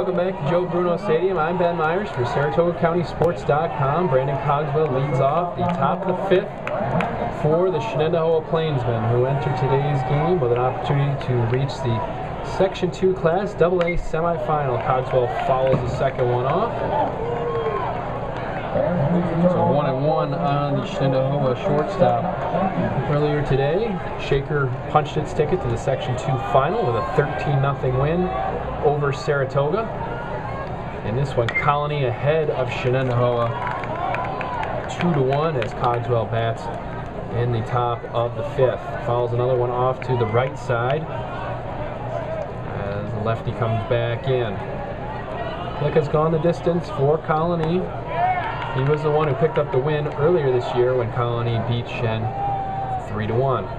Welcome back to Joe Bruno Stadium. I'm Ben Myers for SaratogaCountySports.com. Brandon Cogswell leads off the top of the fifth for the Shenendehowa Plainsmen, who enter today's game with an opportunity to reach the Section 2 Class AA Semifinal. Cogswell follows the second one off. So 1-1 on the Shenendehowa shortstop. Earlier today, Shaker punched its ticket to the Section 2 final with a 13-0 win over Saratoga. In this one, Colonie ahead of Shenendehowa 2-1 as Cogswell bats in the top of the fifth. Fouls another one off to the right side as the lefty comes back in. Flick has gone the distance for Colonie. He was the one who picked up the win earlier this year when Colonie beat Shen 3-1.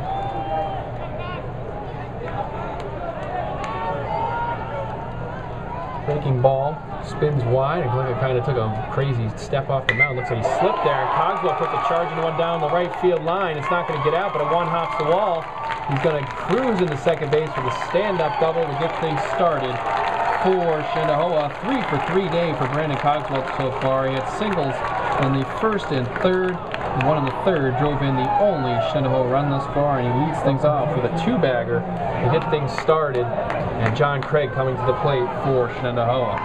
Breaking ball, spins wide, and Glick kind of took a crazy step off the mound. Looks like he slipped there, and Cogswell puts a charging one down the right field line. It's not going to get out, but a one hops the wall. He's going to cruise into second base with a stand-up double to get things started for Shenendehowa. 3-for-3 day for Brandon Cogswell so far. He had singles in the first and third, and one in the third drove in the only Shenendehowa run thus far, and he leads things off with a two-bagger to get things started. And John Craig coming to the plate for Shenendehowa.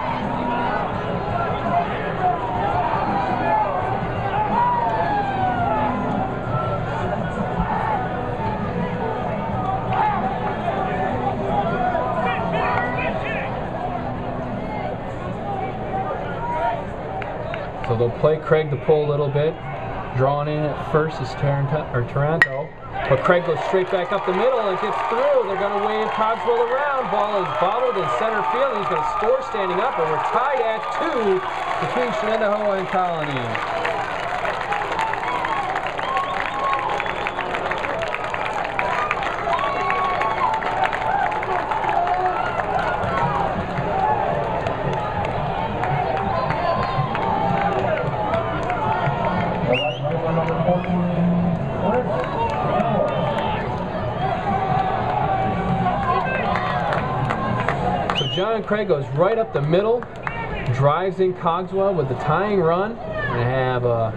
So they'll play Craig to pull a little bit. Drawn in at first is Taranto. But Craig goes straight back up the middle and gets through. They're going to wave Cogswell around. Ball is bobbled in center field. He's going to score standing up, and we're tied at 2 between Shenendehowa and Colonie. John Craig goes right up the middle, drives in Cogswell with the tying run. We're going to have a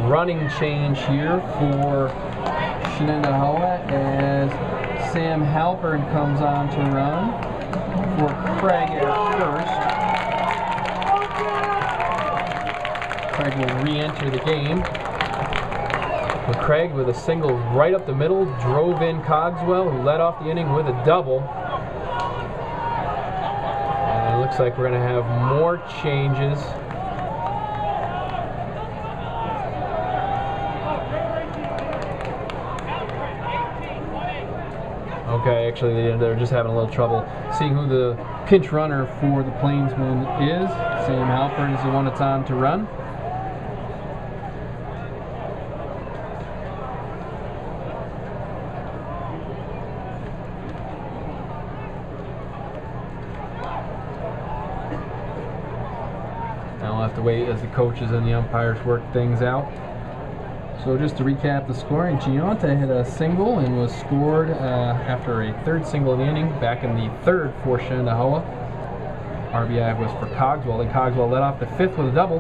running change here for Shenendehowa as Sam Halpern comes on to run for Craig at first. Craig will re-enter the game. But Craig with a single right up the middle drove in Cogswell, who led off the inning with a double. Looks like we're going to have more changes. Okay, actually they're just having a little trouble seeing who the pinch runner for the Plainsmen is. Sam Halpern is the one that's on to run. We'll have to wait as the coaches and the umpires work things out. So just to recap the scoring, Giunta hit a single and was scored after a third single in the inning back in the third for Shenendehowa. RBI was for Cogswell, and Cogswell led off the fifth with a double,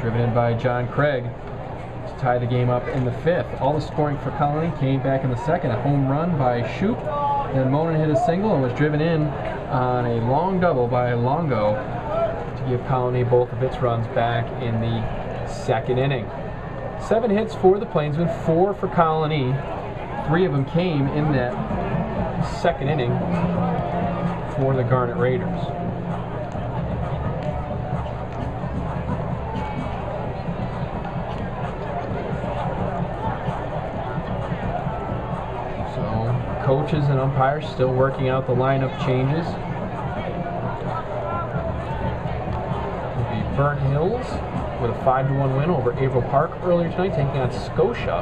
driven in by John Craig to tie the game up in the fifth. All the scoring for Colonie came back in the second. A home run by Shoup. Then Monin hit a single and was driven in on a long double by Longo to give Colonie both of its runs back in the second inning. 7 hits for the Plainsmen, 4 for Colonie. 3 of them came in that second inning for the Garnet Raiders. So coaches and umpires still working out the lineup changes. Burnt Hills with a 5-1 win over Averill Park earlier tonight, taking on Scotia,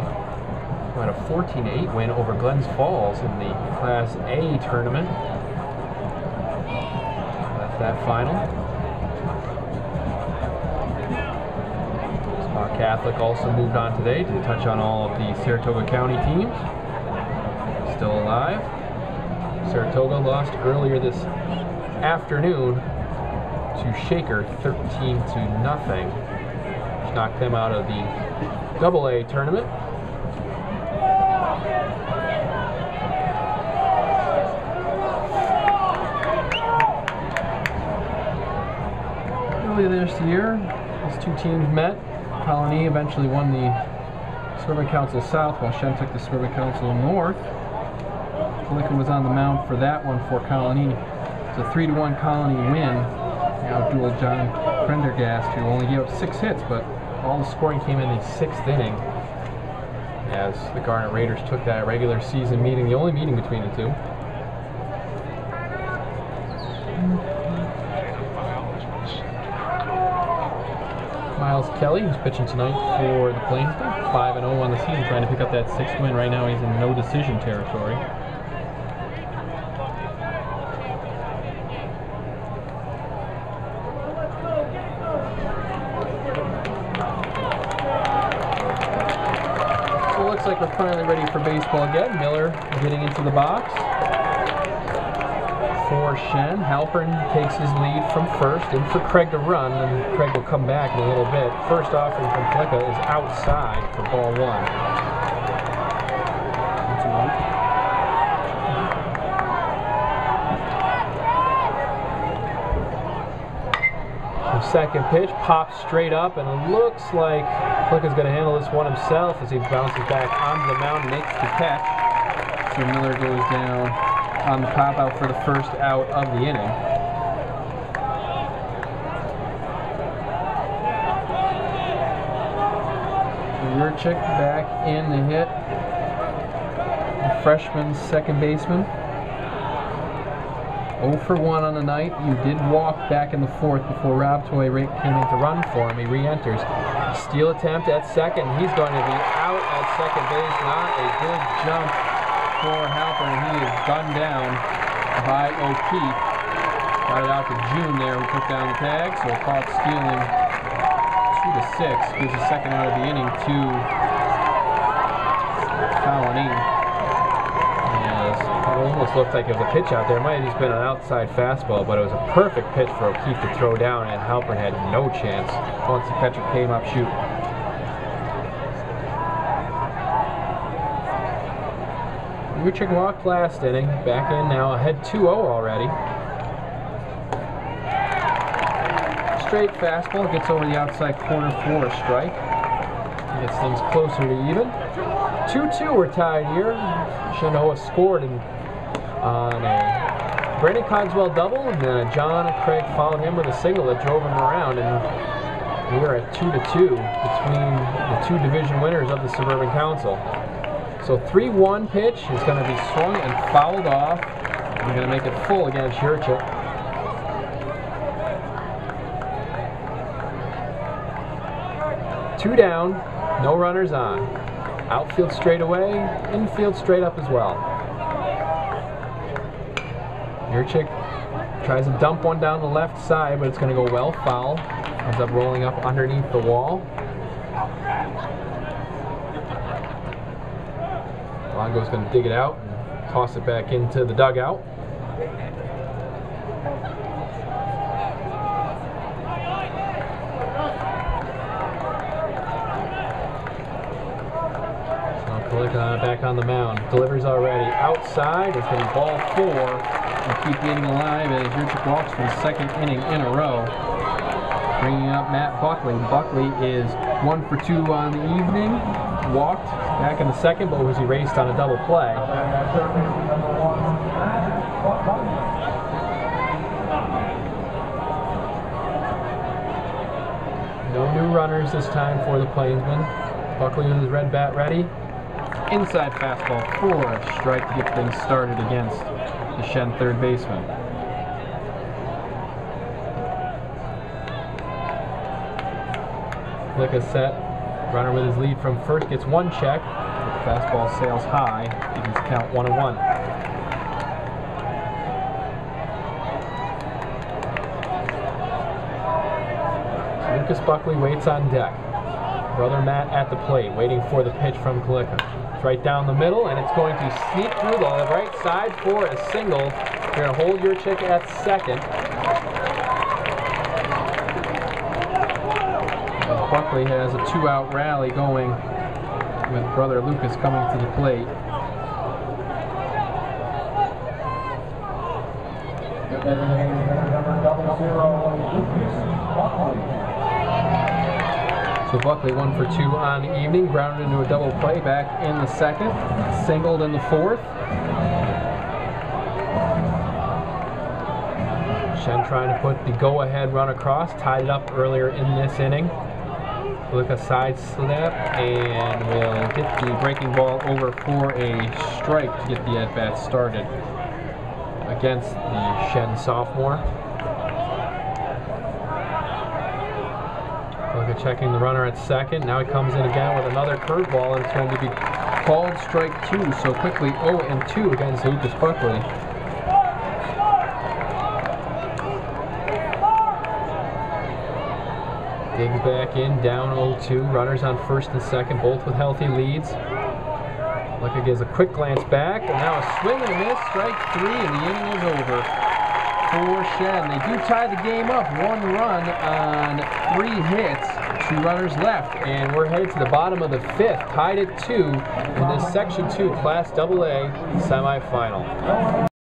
who had a 14-8 win over Glens Falls in the Class A tournament. That's that final. Spa Catholic also moved on today to touch on all of the Saratoga County teams still alive. Saratoga lost earlier this afternoon to Shaker 13-0, which knocked them out of the AA tournament. Earlier this year, these two teams met. Colonie eventually won the Suburban Council South, while Shen took the Suburban Council North. Colonie was on the mound for that one for Colonie. It's a 3-1 Colonie win. Outdueled John Prendergast, who only gave up 6 hits, but all the scoring came in the 6th inning, as the Garnet Raiders took that regular season meeting, the only meeting between the two. Miles Kelly, who's pitching tonight for the Plainsmen, 5-0 on the season, trying to pick up that 6th win. Right now he's in no decision territory. So it looks like we're finally ready for baseball again. Miller getting into the box for Shen. Halpern takes his lead from first, and for Craig to run, and Craig will come back in a little bit. First offering from Klicka is outside for ball 1. The second pitch pops straight up, and it looks like Klicka's going to handle this one himself as he bounces back onto the mound and makes the catch. So Miller goes down on the pop out for the first out of the inning. Yurchik back in the hit. The freshman second baseman. 0 for 1 on the night. You did walk back in the 4th before Rob Toy came in to run for him. He re-enters. Steal attempt at second. He's going to be out at second base. Not a good jump for Halpern, and he is gunned down by O'Keefe. Got it out to June there, who took down the tag, so caught stealing 2-6. Gives the second out of the inning to Colonie. Yes, it almost looked like it was a pitch out there. It might have just been an outside fastball, but it was a perfect pitch for O'Keefe to throw down, and Halpern had no chance once the catcher came up shooting. Yurchik walked last inning, back in now, ahead 2-0 already. Straight fastball, gets over the outside corner for a strike. Gets things closer to even. 2-2 we're tied here. Shenendehowa scored on a Brandon Cogswell double, and then John and Craig followed him with a single that drove him around, and we are at 2-2 between the two division winners of the Suburban Council. So 3-1 pitch is going to be swung and fouled off. We're going to make it full against Yurchik. Two down, no runners on. Outfield straight away, infield straight up as well. Yurchik tries to dump one down the left side, but it's going to go well foul. Ends up rolling up underneath the wall. Longo's going to dig it out and toss it back into the dugout. So Klicka back on the mound. Delivers already outside. It's going to be ball 4. And keep getting alive as Yurchik walks for the 2nd inning in a row. Bringing up Matt Buckley. Buckley is 1 for 2 on the evening. Walked back in the 2nd, but was erased on a double play. No new runners this time for the Plainsmen. Buckley with his red bat ready. Inside fastball for a strike to get things started against the Shen third baseman. Klicka set. Runner with his lead from first gets one check. The fastball sails high. Evens count 1-1. So Lucas Buckley waits on deck. Brother Matt at the plate, waiting for the pitch from Klicka. It's right down the middle, and it's going to sneak through the right side for a single. You're going to hold your chick at second. Buckley has a 2-out rally going with brother Lucas coming to the plate. So Buckley 1 for 2 on the evening, grounded into a double play back in the second, singled in the fourth. Shen trying to put the go-ahead run across, tied it up earlier in this inning. Look a side slap and will get the breaking ball over for a strike to get the at-bat started against the Shen sophomore. Look at checking the runner at second. Now he comes in again with another curveball, and it's going to be called strike 2. So quickly 0-2 against Lucas Buckley. Digs back in, down 0-2. Runners on first and second, both with healthy leads. Lucky gives a quick glance back, and now a swing and a miss, strike 3, and the inning is over for Shen. They do tie the game up, 1 run on 3 hits, 2 runners left, and we're headed to the bottom of the 5th, tied at 2 in this Section 2 Class AA semifinal.